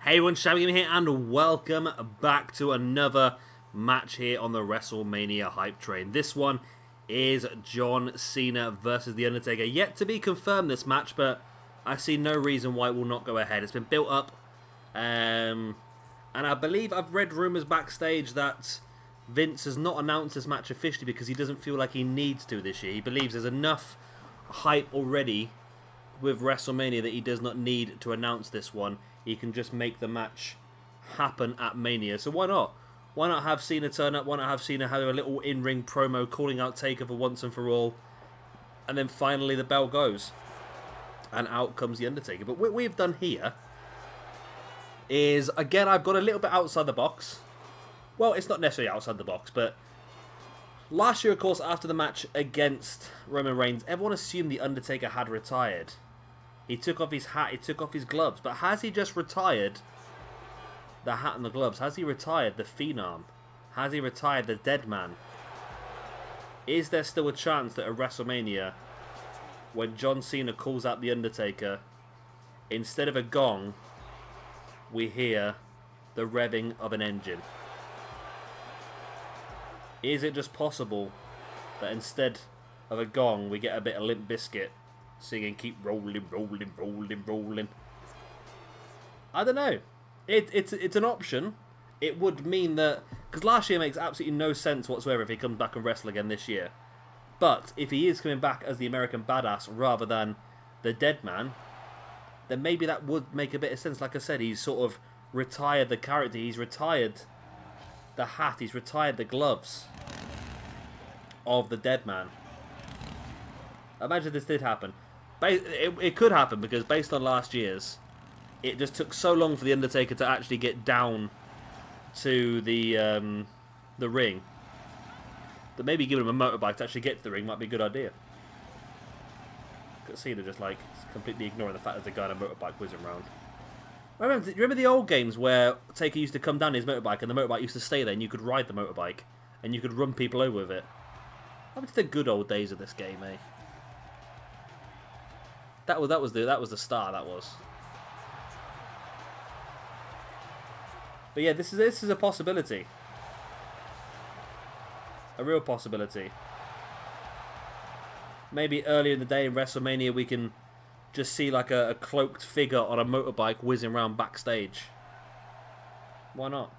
Hey everyone, Shabby Gamer here, and welcome back to another match here on the Wrestlemania hype train. This one is John Cena versus The Undertaker. Yet to be confirmed, this match, but I see no reason why it will not go ahead. It's been built up, and I believe I've read rumours backstage that Vince has not announced this match officially because he doesn't feel like he needs to this year. He believes there's enough hype already with WrestleMania that he does not need to announce this one. He can just make the match happen at Mania. So why not? Why not have Cena turn up? Why not have Cena have a little in-ring promo calling out Taker for once and for all? And then finally the bell goes. And out comes The Undertaker. But what we've done here is, again, I've got a little bit outside the box. Well, it's not necessarily outside the box, but last year, of course, after the match against Roman Reigns, everyone assumed The Undertaker had retired. He took off his hat, he took off his gloves. But has he just retired the hat and the gloves? Has he retired the Phenom? Has he retired the Dead Man? Is there still a chance that at WrestleMania, when John Cena calls out The Undertaker, instead of a gong, we hear the revving of an engine? Is it just possible that instead of a gong, we get a bit of Limp Bizkit singing "Keep rolling, rolling, rolling, rolling"? I don't know. It's an option. It would mean that, because last year makes absolutely no sense whatsoever if he comes back and wrestle again this year. But if he is coming back as the American Badass rather than the Dead Man, then maybe that would make a bit of sense. Like I said, he's sort of retired the character. He's retired the hat. He's retired the gloves of the Dead Man. Imagine this did happen. It could happen because based on last year's, it just took so long for The Undertaker to actually get down to the ring that maybe giving him a motorbike to actually get to the ring might be a good idea. Because Cena just like completely ignoring the fact that there's a guy on a motorbike whizzing around. Remember the old games where Taker used to come down his motorbike and the motorbike used to stay there and you could ride the motorbike and you could run people over with it? What happened to the good old days of this game, eh? That was the star. That was. But yeah, this is a possibility. A real possibility. Maybe earlier in the day in WrestleMania we can just see like a cloaked figure on a motorbike whizzing around backstage. Why not?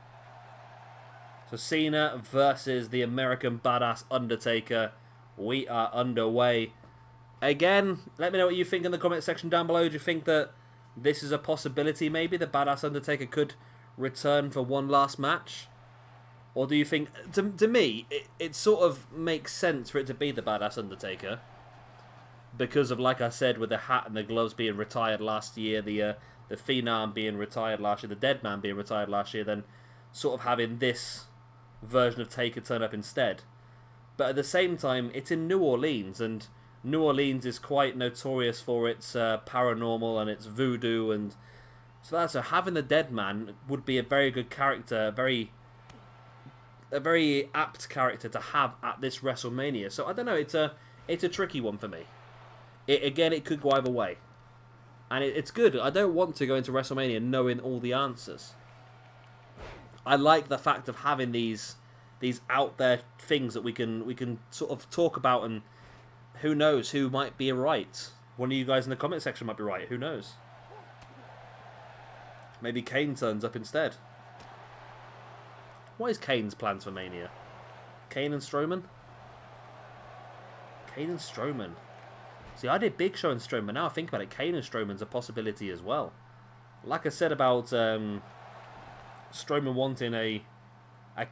So Cena versus the American Badass Undertaker. We are underway. Again, let me know what you think in the comment section down below. Do you think that this is a possibility maybe? The Badass Undertaker could return for one last match? Or do you think, to me, it sort of makes sense for it to be the Badass Undertaker. Because of, like I said, with the hat and the gloves being retired last year, the Phenom being retired last year, the Dead Man being retired last year, then sort of having this version of Taker turn up instead. But at the same time, it's in New Orleans, and New Orleans is quite notorious for its paranormal and its voodoo, and so having the Dead Man would be a very good character, a very apt character to have at this WrestleMania. So I don't know, it's a tricky one for me. Again, it could go either way, and it's good. I don't want to go into WrestleMania knowing all the answers. I like the fact of having these out there things that we can sort of talk about, and who knows who might be right. One of you guys in the comment section might be right. Who knows? Maybe Kane turns up instead. What is Kane's plans for Mania? Kane and Strowman? Kane and Strowman. See, I did Big Show and Strowman. Now I think about it, Kane and Strowman's a possibility as well. Like I said about Strowman wanting a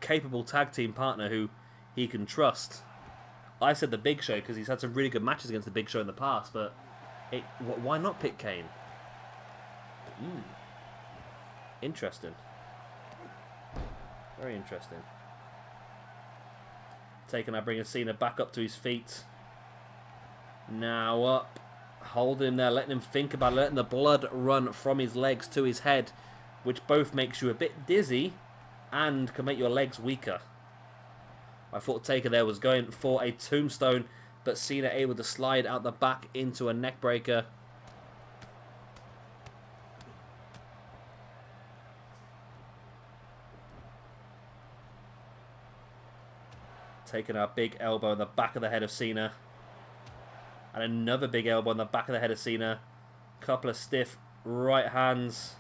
capable tag team partner who he can trust. I said the Big Show because he's had some really good matches against the Big Show in the past, but why not pick Kane? Interesting. Very interesting. Taking that, bringing Cena back up to his feet. Now up. Holding him there, letting him think about it, letting the blood run from his legs to his head, which both makes you a bit dizzy and can make your legs weaker. I thought Taker there was going for a tombstone, but Cena able to slide out the back into a neckbreaker. Taking a big elbow in the back of the head of Cena. And another big elbow in the back of the head of Cena. Couple of stiff right hands.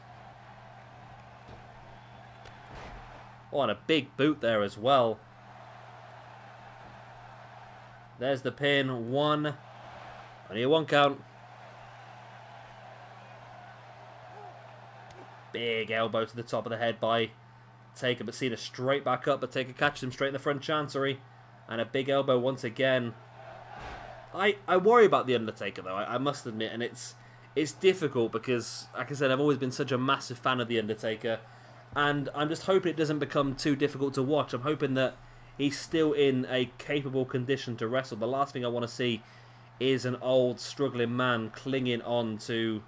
Oh, and a big boot there as well. There's the pin. One. Only a 1 count. Big elbow to the top of the head by Taker, but Cena straight back up, but Taker catches him straight in the front chancery. And a big elbow once again. I worry about The Undertaker, though, I must admit, and it's difficult because, like I said, I've always been such a massive fan of The Undertaker, and I'm just hoping it doesn't become too difficult to watch. I'm hoping that he's still in a capable condition to wrestle. The last thing I want to see is an old, struggling man clinging on to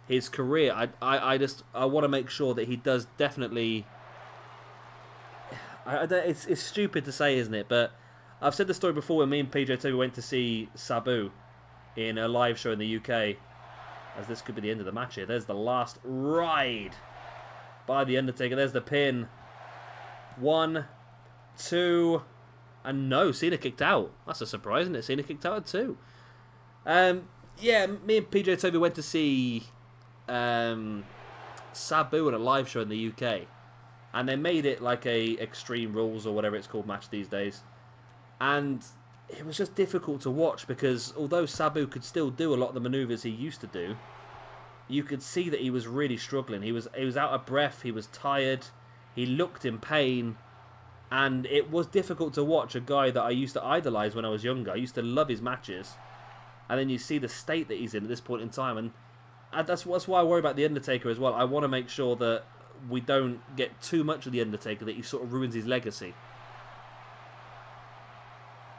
his career. I want to make sure that he does definitely... It's stupid to say, isn't it? But I've said the story before when me and PJ Toby went to see Sabu in a live show in the UK. As this could be the end of the match here. There's the last ride by The Undertaker. There's the pin. 1, 2, and no, Cena kicked out. That's a surprise, isn't it? Cena kicked out at 2. Yeah, me and PJ Toby went to see Sabu in a live show in the UK. And they made it like a Extreme Rules or whatever it's called match these days. And it was just difficult to watch because although Sabu could still do a lot of the maneuvers he used to do, you could see that he was really struggling. He was out of breath, he was tired, he looked in pain, and it was difficult to watch a guy that I used to idolise when I was younger. I used to love his matches. And then you see the state that he's in at this point in time, and that's why I worry about The Undertaker as well. I want to make sure that we don't get too much of The Undertaker, that he sort of ruins his legacy.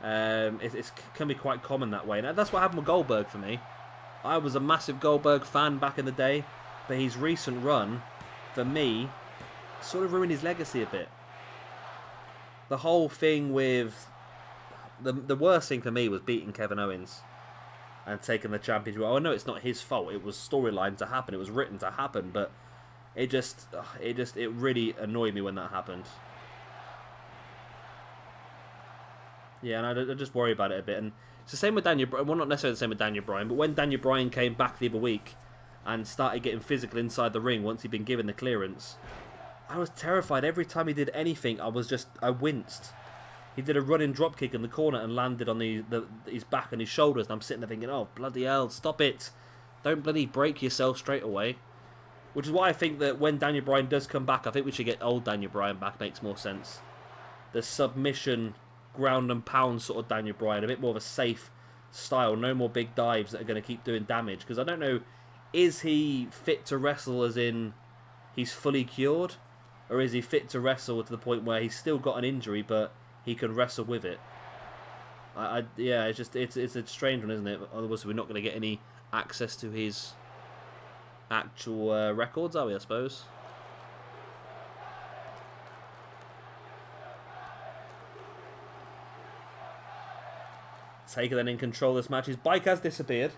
It can be quite common that way, and that's what happened with Goldberg for me. I was a massive Goldberg fan back in the day, but his recent run, for me, sort of ruined his legacy a bit. The whole thing with... The worst thing for me was beating Kevin Owens and taking the championship. I know it's not his fault. It was storyline to happen. It was written to happen, but it really annoyed me when that happened. Yeah, and I just worry about it a bit. And it's the same with Daniel Bryan. Well, not necessarily the same with Daniel Bryan, but when Daniel Bryan came back the other week and started getting physical inside the ring once he'd been given the clearance, I was terrified. Every time he did anything, I winced. He did a running dropkick in the corner and landed on his back and his shoulders, and I'm sitting there thinking, oh, bloody hell, stop it. Don't bloody break yourself straight away. Which is why I think that when Daniel Bryan does come back, I think we should get old Daniel Bryan back. Makes more sense. The submission, ground and pound sort of Daniel Bryan, a bit more of a safe style. No more big dives that are going to keep doing damage. Because I don't know, is he fit to wrestle as in he's fully cured? Or is he fit to wrestle to the point where he's still got an injury, but he can wrestle with it? Yeah, it's a strange one, isn't it? Otherwise, we're not going to get any access to his actual records, are we, I suppose? Taker then in control of this match. His bike has disappeared.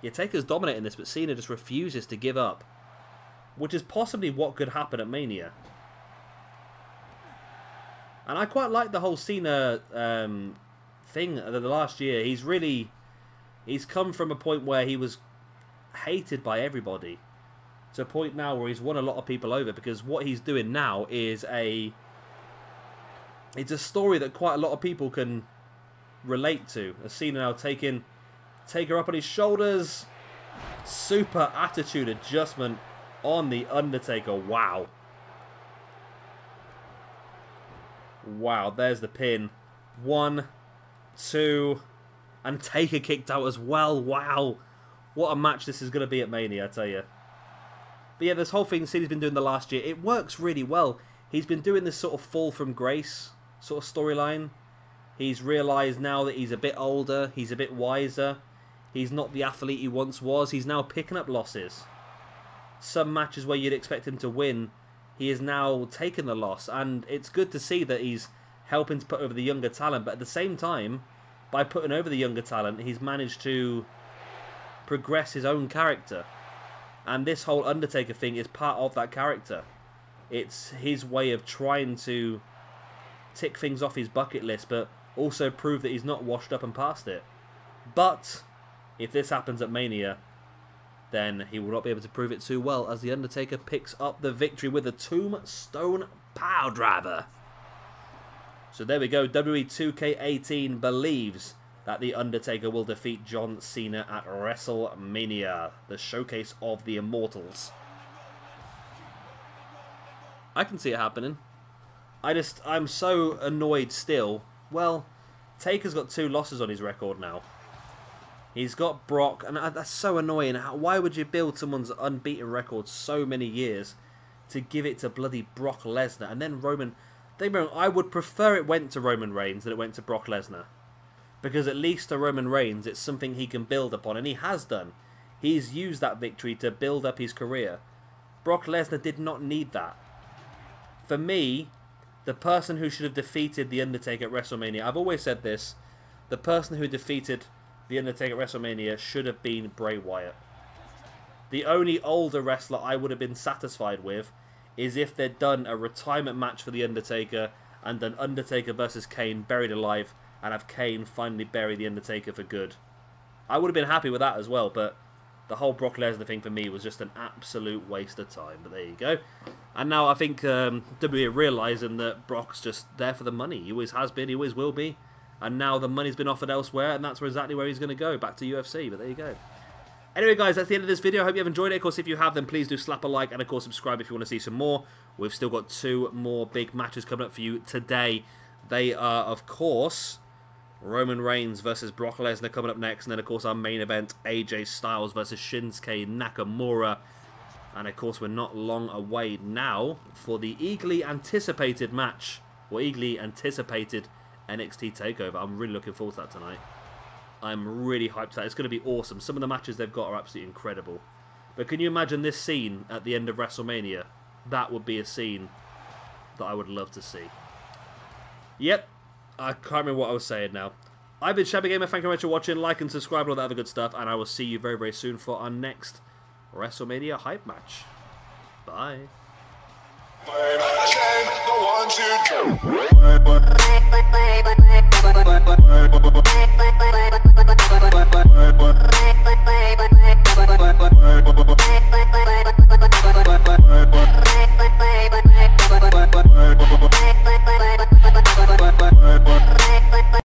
Yeah, Taker's dominating this, but Cena just refuses to give up. Which is possibly what could happen at Mania. And I quite like the whole Cena thing of the last year. He's come from a point where he was hated by everybody to a point now where he's won a lot of people over, because what he's doing now is it's a story that quite a lot of people can relate to. As Cena now taking Taker up on his shoulders. Super attitude adjustment on The Undertaker. Wow. Wow, there's the pin. 1, 2, and Taker kicked out as well. Wow. What a match this is going to be at Mania, I tell you. But yeah, this whole thing Cena's been doing the last year, it works really well. He's been doing this sort of fall from grace sort of storyline. He's realised now that he's a bit older, he's a bit wiser. He's not the athlete he once was. He's now picking up losses. Some matches where you'd expect him to win, he is now taking the loss. And it's good to see that he's helping to put over the younger talent. But at the same time, by putting over the younger talent, he's managed to progress his own character. And this whole Undertaker thing is part of that character. It's his way of trying to tick things off his bucket list, but also prove that he's not washed up and past it. But if this happens at Mania, then he will not be able to prove it too well, as The Undertaker picks up the victory with a Tombstone Piledriver. So there we go. WWE 2K18 believes that The Undertaker will defeat John Cena at WrestleMania, the showcase of the Immortals. I can see it happening. I'm so annoyed still. Well, Taker's got 2 losses on his record now. He's got Brock, and that's so annoying. Why would you build someone's unbeaten record so many years to give it to bloody Brock Lesnar? And then Roman... I would prefer it went to Roman Reigns than it went to Brock Lesnar. Because at least to Roman Reigns, it's something he can build upon, and he has done. He's used that victory to build up his career. Brock Lesnar did not need that. For me, the person who should have defeated The Undertaker at WrestleMania, I've always said this, the person who defeated The Undertaker at WrestleMania should have been Bray Wyatt. The only older wrestler I would have been satisfied with is if they'd done a retirement match for The Undertaker and done Undertaker versus Kane buried alive and have Kane finally bury The Undertaker for good. I would have been happy with that as well, but the whole Brock Lesnar thing for me was just an absolute waste of time. But there you go. And now I think WWE are realising that Brock's just there for the money. He always has been, he always will be. And now the money's been offered elsewhere, and that's exactly where he's going to go, back to UFC. But there you go. Anyway, guys, that's the end of this video. I hope you have enjoyed it. Of course, if you have, then please do slap a like, and of course, subscribe if you want to see some more. We've still got 2 more big matches coming up for you today. They are, of course, Roman Reigns versus Brock Lesnar coming up next. And then, of course, our main event, AJ Styles versus Shinsuke Nakamura. And, of course, we're not long away now for the eagerly anticipated match, or eagerly anticipated NXT TakeOver. I'm really looking forward to that tonight. I'm really hyped for that. It's going to be awesome. Some of the matches they've got are absolutely incredible. But can you imagine this scene at the end of WrestleMania? That would be a scene that I would love to see. Yep. I can't remember what I was saying now. I've been Shabby Gamer. Thank you very much for watching. Like and subscribe and all that other good stuff. And I will see you very, very soon for our next WrestleMania hype match. Bye. One, two,